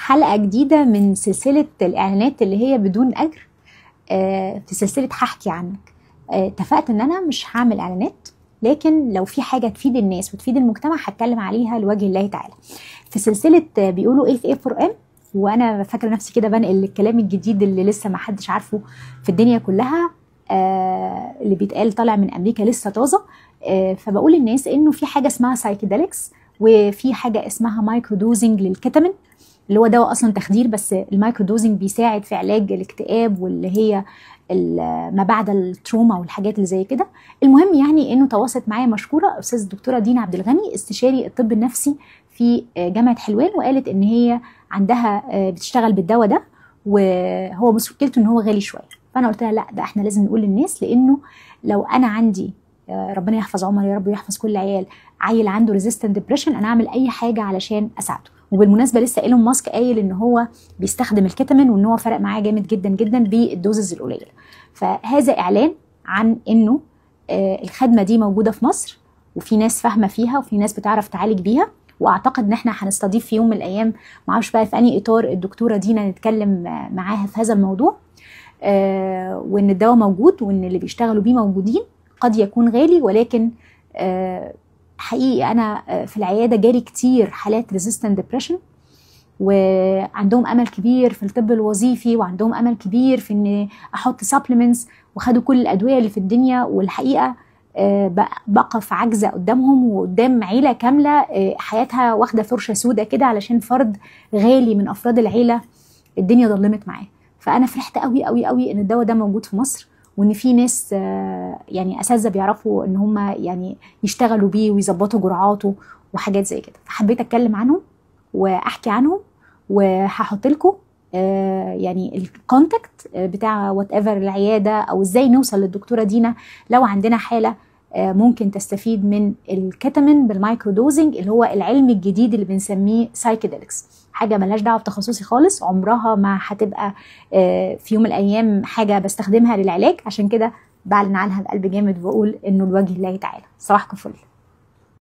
حلقة جديدة من سلسلة الإعلانات اللي هي بدون أجر في سلسلة هحكي عنك. اتفقت إن أنا مش هعمل إعلانات، لكن لو في حاجة تفيد الناس وتفيد المجتمع هتكلم عليها لوجه الله تعالى. في سلسلة بيقولوا ايه في A4M، وأنا فاكرة نفسي كده بنقل الكلام الجديد اللي لسه ما حدش عارفه في الدنيا كلها، اللي بيتقال طالع من أمريكا لسه طازة. فبقول للناس إنه في حاجة اسمها سايكيديلكس، وفي حاجة اسمها مايكرو دوزنج للكتامين، اللي هو دواء اصلا تخدير، بس المايكرو دوزنج بيساعد في علاج الاكتئاب واللي هي ما بعد التروما والحاجات اللي زي كده. المهم يعني انه تواصلت معايا مشكوره استاذ الدكتوره دينا عبد الغني، استشاري الطب النفسي في جامعه حلوان، وقالت ان هي عندها بتشتغل بالدواء ده، وهو مشكلته ان هو غالي شويه. فانا قلت لها لا، ده احنا لازم نقول للناس، لانه لو انا عندي ربنا يحفظ عمر يا رب ويحفظ كل عيال عيل عنده ريزيستنت ديبريشن، انا اعمل اي حاجه علشان اساعده. وبالمناسبه لسه ايلون ماسك قايل ان هو بيستخدم الكتامين وان هو فرق معاه جامد جدا جدا بالدوزز القليله. فهذا اعلان عن انه الخدمه دي موجوده في مصر، وفي ناس فاهمه فيها وفي ناس بتعرف تعالج بيها، واعتقد ان احنا هنستضيف في يوم من الايام، معرفش بقى في انهي اطار، الدكتوره دينا نتكلم معاها في هذا الموضوع. وان الدواء موجود وان اللي بيشتغلوا بيه موجودين. قد يكون غالي، ولكن حقيقي انا في العياده جالي كتير حالات ريزيستنت ديبريشن، وعندهم امل كبير في الطب الوظيفي، وعندهم امل كبير في ان احط سبلمنتس، وخدوا كل الادويه اللي في الدنيا، والحقيقه بقف عاجزه قدامهم وقدام عيله كامله حياتها واخده فرشه سودة كده علشان فرد غالي من افراد العيله الدنيا ظلمت معاه. فانا فرحت قوي قوي قوي ان الدواء ده موجود في مصر، وان في ناس يعني اساتذه بيعرفوا ان هم يعني يشتغلوا بيه ويظبطوا جرعاته وحاجات زي كده. فحبيت اتكلم عنهم واحكي عنهم، وهحط لكم يعني الكونتاكت بتاع وات ايفر العياده، او ازاي نوصل للدكتوره دينا لو عندنا حاله ممكن تستفيد من الكتامين بالمايكرو دوزنج، اللي هو العلم الجديد اللي بنسميه سايكيديلكس. حاجه ملهاش دعوه بتخصصي خالص، عمرها ما هتبقى في يوم من الايام حاجه بستخدمها للعلاج، عشان كده بعلن عنها بقلب جامد وبقول انه لوجه الله تعالى. صباحكم فل.